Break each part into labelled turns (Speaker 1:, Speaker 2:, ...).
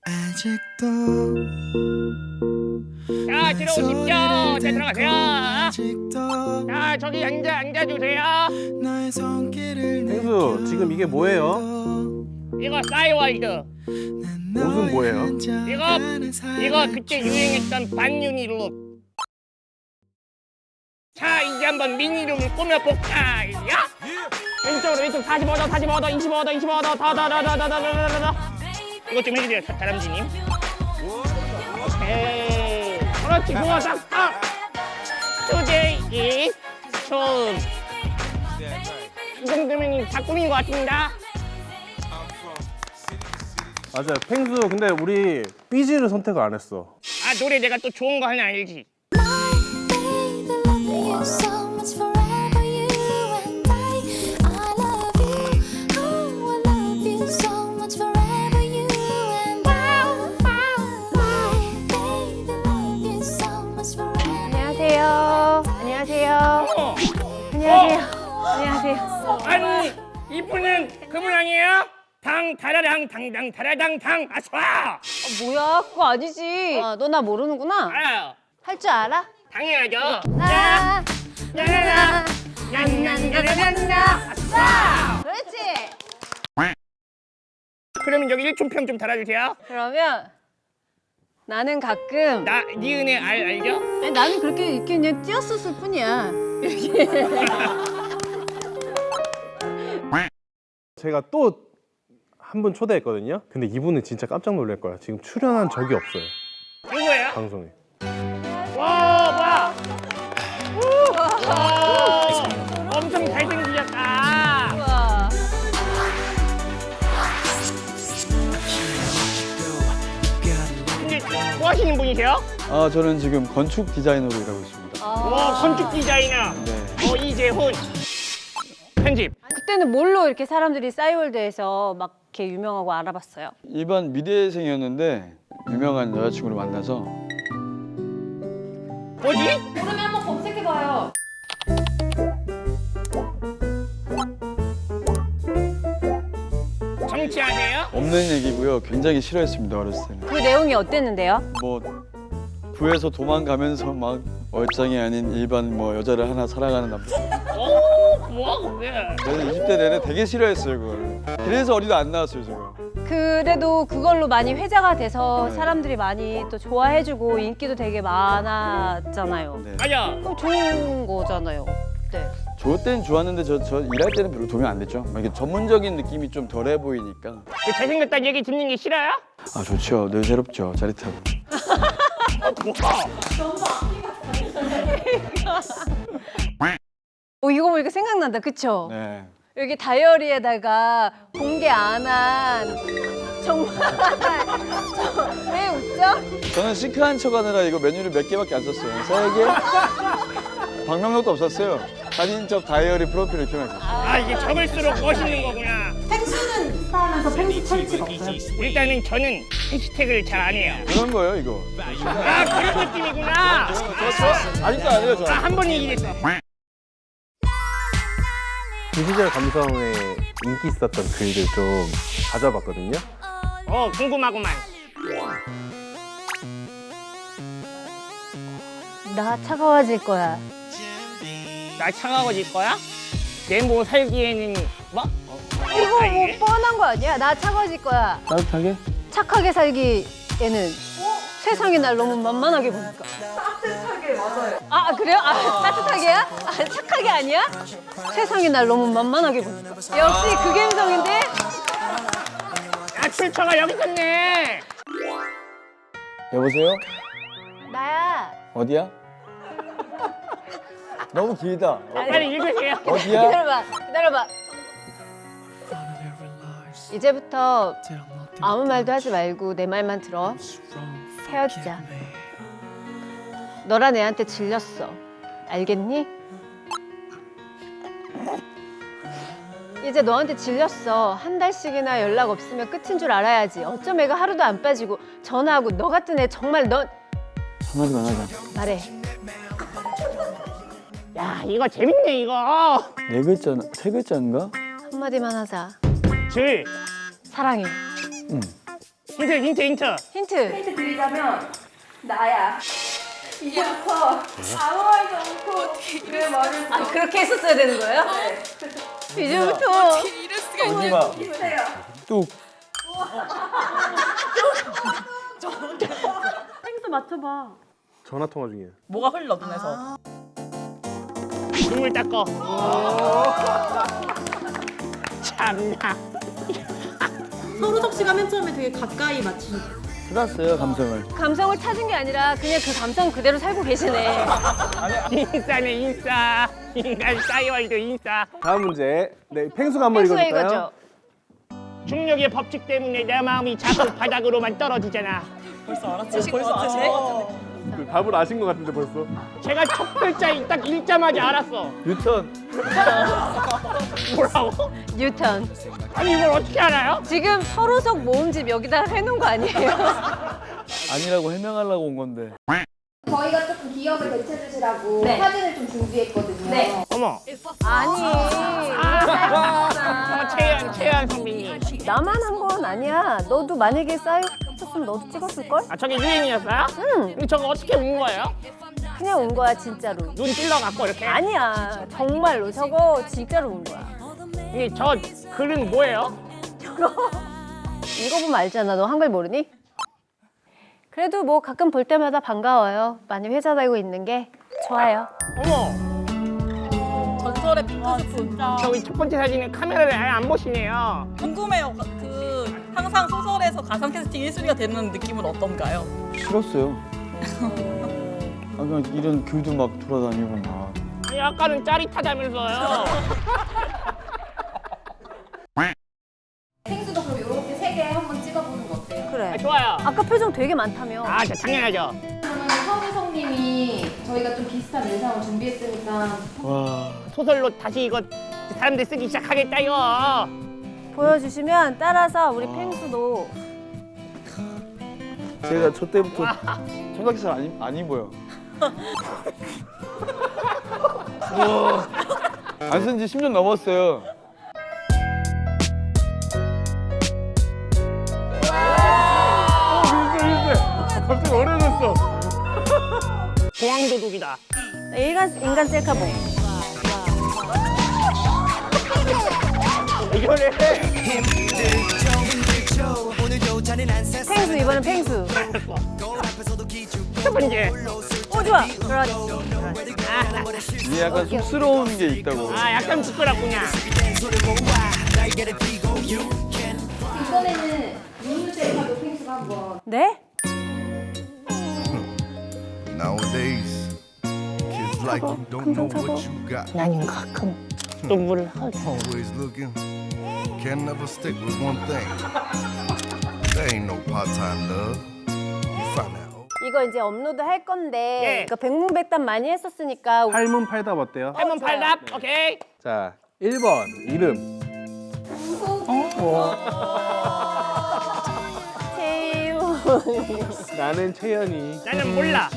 Speaker 1: 아직도
Speaker 2: 자, 들어오십시오. 자, 들어가세요.
Speaker 1: 아직도
Speaker 2: 자, 저기 앉아주세요.
Speaker 1: 너의 손길을
Speaker 3: 펭수, 지금 이게 뭐예요?
Speaker 2: 이거 싸이월드.
Speaker 3: 옷은 뭐예요?
Speaker 2: 이거 그때 유행했던 반유니 룩. 자, 이제 한번 미니룸을 꾸며볼까요? 왼쪽으로 왼쪽 45도, 45도, 25도, 25도, 더. 이것 좀 해주세요, 다람쥐님. 오케이. 그렇지, 좋아서. Today is 처음. 이 정도면 다 꾸민 것 같습니다.
Speaker 3: 맞아요. 펭수, 근데 우리 삐지를 선택을 안 했어.
Speaker 2: 아, 노래 내가 또 좋은 거 하나 알지?
Speaker 4: 안녕하세요. 안녕하세요. 안녕하세요. 안녕하세요.
Speaker 2: 아니, 이분은 그분 아니에요? 당 다라당 당당 다라당 당 아싸!
Speaker 4: 뭐야? 그거 아니지. 너 나 모르는구나.
Speaker 2: 알아요.
Speaker 4: 할 줄 알아?
Speaker 2: 당연하죠.
Speaker 4: 나,
Speaker 2: 야야야, 얀얀야야얀야 아싸!
Speaker 4: 그렇지.
Speaker 2: 그러면 여기 1촌평 좀 달아주세요.
Speaker 4: 그러면 나는 가끔
Speaker 2: 나 니은의 알죠?
Speaker 4: 아니, 나는 그렇게 이렇게 그냥 띄었었을 뿐이야.
Speaker 3: 제가 또 한 분 초대했거든요. 근데 이분은 진짜 깜짝 놀랄 거야. 지금 출연한 적이 없어요.
Speaker 2: 누구예요?
Speaker 3: 방송에.
Speaker 2: 와, 뭐야? 와, 엄청 잘생기셨다.
Speaker 4: 우와.
Speaker 2: 근데 뭐 하시는 분이세요?
Speaker 5: 아, 저는 지금 건축 디자이너로 일하고 있습니다.
Speaker 2: 와, 건축 디자이너.
Speaker 5: 네.
Speaker 2: 이재훈. 편집.
Speaker 4: 그때는 뭘로 이렇게 사람들이 싸이월드에서 막 이렇게 유명하고 알아봤어요?
Speaker 5: 일반 미대생이었는데 유명한 여자친구를 만나서
Speaker 2: 뭐지?
Speaker 4: 그러면 한번 검색해봐요.
Speaker 2: 정치하세요?
Speaker 5: 없는 얘기고요. 굉장히 싫어했습니다, 어렸을 때는.
Speaker 4: 그 내용이 어땠는데요?
Speaker 5: 뭐 구에서 도망가면서 막 얼짱이 아닌 일반 뭐 여자를 하나 사랑하는 남자.
Speaker 2: 오, 뭐야 그게?
Speaker 5: 저는 20대 내내 되게 싫어했어요, 그걸. 그래서 어디도 안 나왔어요, 제가.
Speaker 4: 그래도 그걸로 많이 회자가 돼서
Speaker 5: 네.
Speaker 4: 사람들이 많이 또 좋아해주고 인기도 되게 많았잖아요.
Speaker 5: 네.
Speaker 2: 맞아.
Speaker 4: 그럼 좋은 거잖아요. 네.
Speaker 5: 저 때는 좋았는데 저 일할 때는 별로 도움이 안 됐죠. 막 이게 전문적인 느낌이 좀 덜해 보이니까.
Speaker 2: 그 잘생겼다는 얘기 듣는 게 싫어요?
Speaker 5: 아, 좋죠. 늘 새롭죠. 짜릿하고.
Speaker 4: 이거 보니까 생각난다, 그쵸?
Speaker 5: 네.
Speaker 4: 여기 다이어리에다가 공개 안 한 정말 왜 웃죠?
Speaker 5: 저는 시크한 척하느라 이거 메뉴를 몇 개밖에 안 썼어요. 3개? 방명록도 없었어요. 사진첩 다이어리 프로필 이렇게만 있었어요.
Speaker 2: 아, 이게 적을수록 멋있는 거구나.
Speaker 6: 펭수는 스타하면서 펭수 철칙 없어요?
Speaker 2: 일단은 저는 해시태그를 잘 안 해요.
Speaker 5: 그런 거예요, 이거.
Speaker 2: 아, 그런 느낌이구나.
Speaker 5: 아직도 안 해요, 저.
Speaker 2: 아, 한 번 얘기했어.
Speaker 3: 그 시절 감성에 인기 있었던 글들 좀 가져봤거든요.
Speaker 2: 궁금하구만.
Speaker 4: 나 차가워질 거야.
Speaker 2: 나 차가워질 거야? 내모 살기에는 뭐?
Speaker 4: 이거
Speaker 2: 이게?
Speaker 4: 뭐 뻔한 거 아니야? 나 차가워질 거야.
Speaker 5: 따뜻하게?
Speaker 4: 착하게 살기에는 세상이 날 너무 만만하게 보니까.
Speaker 6: 따뜻하게 맞아요.
Speaker 4: 아, 그래요? 아, 따뜻하게야? 아, 착하게 아니야? 세상이 날 너무 만만하게 보니까. 역시 그 감성인데?
Speaker 2: 아, 출처가 여기 있었네.
Speaker 5: 여보세요?
Speaker 4: 나야.
Speaker 5: 어디야? 너무 길다.
Speaker 2: 빨리 읽으세요.
Speaker 5: 어디야?
Speaker 4: 기다려봐. 이제부터 아무 말도 하지 말고 내 말만 들어. 헤어지자. 너란 애한테 질렸어. 알겠니? 이제 너한테 질렸어. 한 달씩이나 연락 없으면 끝인 줄 알아야지. 어쩜 애가 하루도 안 빠지고 전화하고 너 같은 애 정말 넌
Speaker 5: 한마디만 하자.
Speaker 4: 말해.
Speaker 2: 야, 이거 재밌네, 이거.
Speaker 5: 네 글자, 세 글자인가?
Speaker 4: 한마디만 하자.
Speaker 2: 줄.
Speaker 4: 사랑해.
Speaker 5: 응.
Speaker 2: 힌트.
Speaker 4: 힌트.
Speaker 6: 힌트 드리자면 나야. 이제부터 아무 말도 않고 내 말을
Speaker 4: 아 그렇게 했었어야 되는 거예요? 이제부터
Speaker 5: 은지마
Speaker 6: 주세요.
Speaker 5: 뚝.
Speaker 6: 펭수 맞춰봐.
Speaker 3: 전화 통화 중이에요.
Speaker 7: 뭐가 흘러 눈에서.
Speaker 2: 눈물 닦어. 참나.
Speaker 6: 서루석 씨가 맨 처음에 되게 가까이 맞추셨어요.
Speaker 5: 찾았어요 감성을.
Speaker 4: 감성을 찾은 게 아니라 그냥 그 감성 그대로 살고 계시네.
Speaker 2: 인싸네 인싸. 인간 싸이월드 인싸.
Speaker 3: 다음 문제. 네, 펭수가 한번
Speaker 4: 펭수가
Speaker 3: 읽어줄까요?
Speaker 4: 이거죠.
Speaker 2: 중력의 법칙 때문에 내 마음이 자꾸 바닥으로만 떨어지잖아.
Speaker 7: 벌써 알았지? 벌써 아시네?
Speaker 3: 그 답을 아신 것 같은데 벌써.
Speaker 2: 제가 첫 글자 딱 읽자마자 알았어.
Speaker 5: 뉴턴.
Speaker 2: 뭐라고?
Speaker 4: 뉴턴.
Speaker 2: 아니 이걸 어떻게 알아요?
Speaker 4: 지금 서로석 모음집 여기다 해놓은 거 아니에요?
Speaker 5: 아니라고 해명하려고 온 건데.
Speaker 8: 저희가 조금 기억을 되찾으시라고
Speaker 4: 네.
Speaker 8: 사진을 좀 준비했거든요.
Speaker 4: 네.
Speaker 2: 어머.
Speaker 4: 아니.
Speaker 2: 채연 선배님.
Speaker 4: 나만 한 건 아니야. 너도 만약에 쌓였었으면 너도 찍었을걸?
Speaker 2: 아 저게 유행이었어요?
Speaker 4: 응.
Speaker 2: 근데 저거 어떻게 운 거예요?
Speaker 4: 그냥 온 거야 진짜로.
Speaker 2: 눈 찔러갖고 이렇게?
Speaker 4: 아니야. 정말로. 저거 진짜로 온 거야.
Speaker 2: 근데 저 글은 뭐예요?
Speaker 4: 읽어보면 알잖아. 너 한글 모르니? 그래도 뭐 가끔 볼 때마다 반가워요. 많이 회자되고 있는 게 좋아요.
Speaker 2: 어머.
Speaker 7: 전설의 핑크스푼.
Speaker 2: 저기 첫 번째 사진은 카메라를 아예 안 보시네요.
Speaker 7: 궁금해요. 그 항상 소설에서 가상 캐스팅 1순위가 되는 느낌은 어떤가요?
Speaker 5: 싫었어요. 아 그냥 이런 교도 막 돌아다니고 막.
Speaker 2: 아니 아까는 짜릿하다면서요.
Speaker 8: 펭수도 그럼 이렇게 3개 한번 찍어보는 거 어때요?
Speaker 4: 그래.
Speaker 2: 아, 좋아요.
Speaker 4: 아까 표정 되게 많다며.
Speaker 2: 아, 저 당연하죠.
Speaker 8: 그러면 서우성님이 저희가 좀 비슷한 의상을 준비했으니까
Speaker 5: 와.
Speaker 2: 소설로 다시 이거 사람들 쓰기 시작하겠다 이거.
Speaker 4: 보여주시면 따라서 우리 펭수도
Speaker 5: 제가 저 때부터 손석희 안 입어요. 안 쓴 지 10년 넘었어요.
Speaker 3: 갑자기 어려졌어.
Speaker 2: 공항도둑이다.
Speaker 4: 인간 셀카봉.
Speaker 2: 이거를
Speaker 4: 펭수 이번엔 펭수.
Speaker 2: 첫 번째.
Speaker 4: 좋아. 그렇지.
Speaker 5: 이게 약간 쑥스러운 게 있다고.
Speaker 2: 아, 약간 부끄럽구나.
Speaker 8: 이번에는 민우 셀카도 펭수가 한번
Speaker 4: 네?
Speaker 9: Nowadays, kids like you don't know what you got.
Speaker 2: 나는 가끔 눈물을 흘려.
Speaker 9: Always looking, can never stick with one thing. There ain't no part-time love. You find that hoe.
Speaker 4: 이거 이제 업로드 할 건데
Speaker 2: 네.
Speaker 4: 그러니까 백문백답 많이 했었으니까
Speaker 3: 팔문 팔답 어때요?
Speaker 2: 한번 팔답. 오케이.
Speaker 3: 자, 1번 이름.
Speaker 4: 채용.
Speaker 3: 나는 채연이.
Speaker 2: 나는 몰라.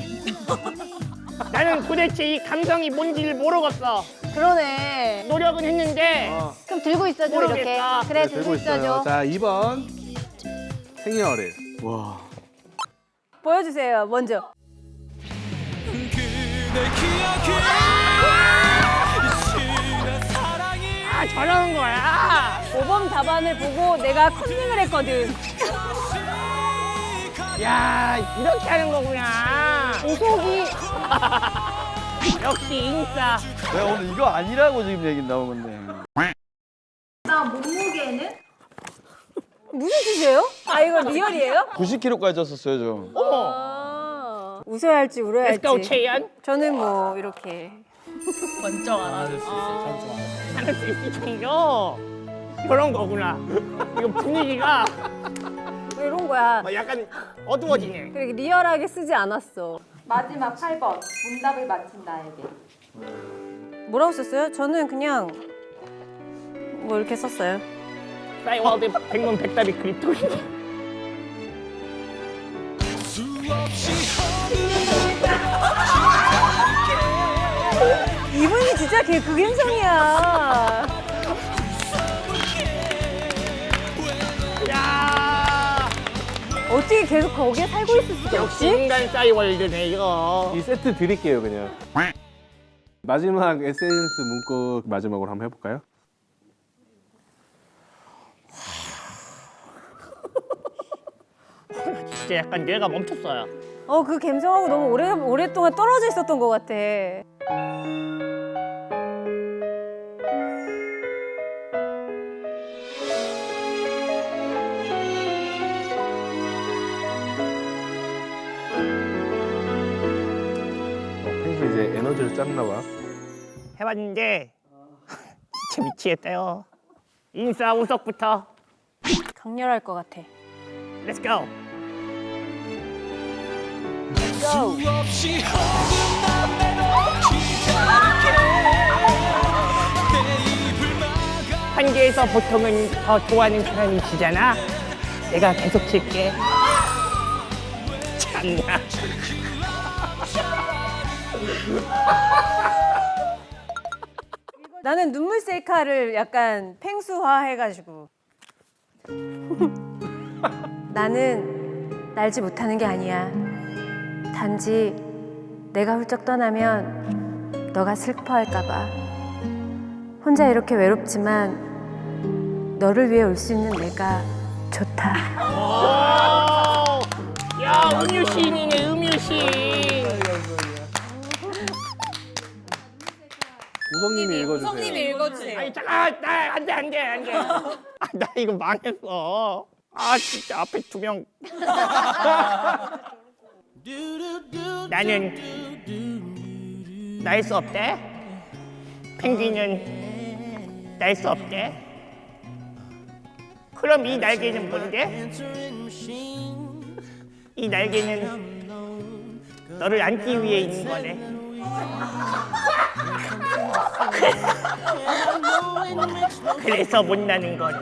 Speaker 2: 나는 도대체 이 감성이 뭔지를 모르겠어.
Speaker 4: 그러네.
Speaker 2: 노력은 했는데
Speaker 4: 그럼 들고 있어줘 이렇게.
Speaker 2: 모르겠다.
Speaker 4: 그래
Speaker 3: 네,
Speaker 4: 들고 있어줘.
Speaker 3: 자, 2번 생일어른.
Speaker 5: 와.
Speaker 4: 보여주세요 먼저.
Speaker 2: 아, 저러는 거야.
Speaker 4: 5번 답안을 보고 내가 컨닝을 했거든.
Speaker 2: 야, 이렇게 하는 거구나.
Speaker 4: 오속이
Speaker 2: 역시 인싸.
Speaker 5: 내가 오늘 이거 아니라고 지금 얘기 나온 건데.
Speaker 6: 나 몸무게는?
Speaker 4: 무슨 뜻이에요? 아 이거 리얼이에요?
Speaker 5: 90kg까지 쪘었어요 저.
Speaker 2: 어머.
Speaker 4: 아, 웃어야 할지 울어야
Speaker 2: Let's go,
Speaker 4: 할지.
Speaker 2: 채연.
Speaker 4: 저는 뭐 이렇게.
Speaker 7: 번쩍 알아줬어.
Speaker 2: 하는 수 있죠. 그런 거구나. 이거 분위기가
Speaker 4: 이런 거야.
Speaker 2: 약간 어두워지네.
Speaker 4: 그렇게 리얼하게 쓰지 않았어.
Speaker 8: 마지막 8번 문답을 맞힌 나에게.
Speaker 4: 뭐라고 썼어요? 저는 그냥 뭐 이렇게 썼어요.
Speaker 2: 싸이월드 백문백답이 그립토인데.
Speaker 4: 이분이 진짜 걔 극인성이야.
Speaker 2: 야,
Speaker 4: 어떻게 계속 거기에 살고 있을 수가
Speaker 2: 역시
Speaker 4: 있지?
Speaker 2: 인간 싸이월드네 이거.
Speaker 3: 이 세트 드릴게요 그냥. 마지막 에센스 문구 마지막으로 한번 해볼까요?
Speaker 2: 진짜 약간 뇌가 멈췄어요.
Speaker 4: 그 감성하고 너무 오랫동안 떨어져 있었던 것 같아.
Speaker 3: 펭수 이제 에너지를 짰나 봐.
Speaker 2: 해봤는데 진짜 미치겠다요. 인싸 우석부터
Speaker 4: 강렬할 것 같아.
Speaker 2: Let's go. 환기에서 보통은 더 좋아하는 사람이 지잖아. 내가 계속 칠게. 참나.
Speaker 4: 나는 눈물 셀카를 약간 팽수화 해가지고 나는 날지 못하는 게 아니야. 단지 내가 훌쩍 떠나면 너가 슬퍼할까 봐. 혼자 이렇게 외롭지만 너를 위해 올 수 있는 내가 좋다.
Speaker 2: 오! 야, 음유시인이네, 음유시인.
Speaker 3: 우성님이 읽어주세요.
Speaker 7: 우성님이 읽어주세요.
Speaker 2: 아니, 잠깐, 안 돼. 나 이거 망했어. 진짜 앞에 두 명. 나는 날 수 없대. 펭귄은 날 수 없대. 그럼 이 날개는 뭔데? 이 날개는 너를 안기 위해 있는 거네. 그래서 못 나는 거네.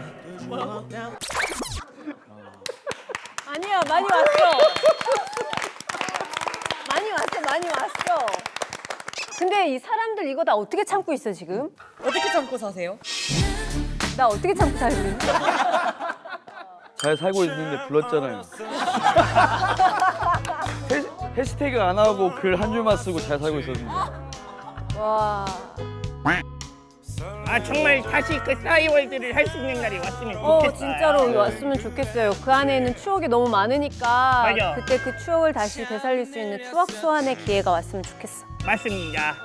Speaker 4: 아니야, 많이 왔어. 많이 왔어. 근데 이 사람들 이거 다 어떻게 참고 있어 지금?
Speaker 7: 어떻게 참고 사세요?
Speaker 4: 나 어떻게 참고 살고 있니?
Speaker 5: 잘 살고 있는데 불렀잖아요. 해시태그 안 하고 글 한 줄만 쓰고 잘 살고 있었는데.
Speaker 4: 와.
Speaker 2: 정말 다시 그 싸이월드를 할 수 있는 날이 왔으면 좋겠어요.
Speaker 4: 진짜로 왔으면 좋겠어요. 그 안에 있는 추억이 너무 많으니까
Speaker 2: 맞아.
Speaker 4: 그때 그 추억을 다시 되살릴 수 있는 추억 소환의 기회가 왔으면 좋겠어.
Speaker 2: 맞습니다.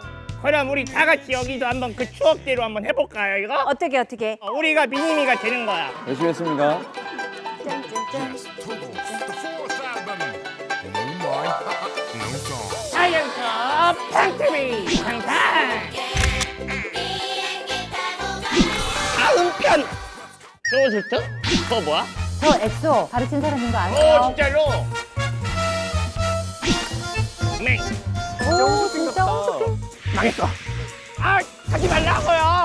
Speaker 2: 그럼 우리 다 같이 여기서 한번 그 추억대로 한번 해볼까요, 이거?
Speaker 4: 어떻게?
Speaker 2: 우리가 미니미가 되는 거야.
Speaker 5: 열심히 했습니다.
Speaker 4: 짠짠짠.
Speaker 2: 사연터 팡트비 상상. 다음 편. 프로젝트? 그거 뭐야?
Speaker 4: 저 엑소 가르친 사람인 거 아세요?
Speaker 2: 진짜로? 맹.
Speaker 4: 오, 진짜 어떡해.
Speaker 2: 망했어. 하지 말라고요.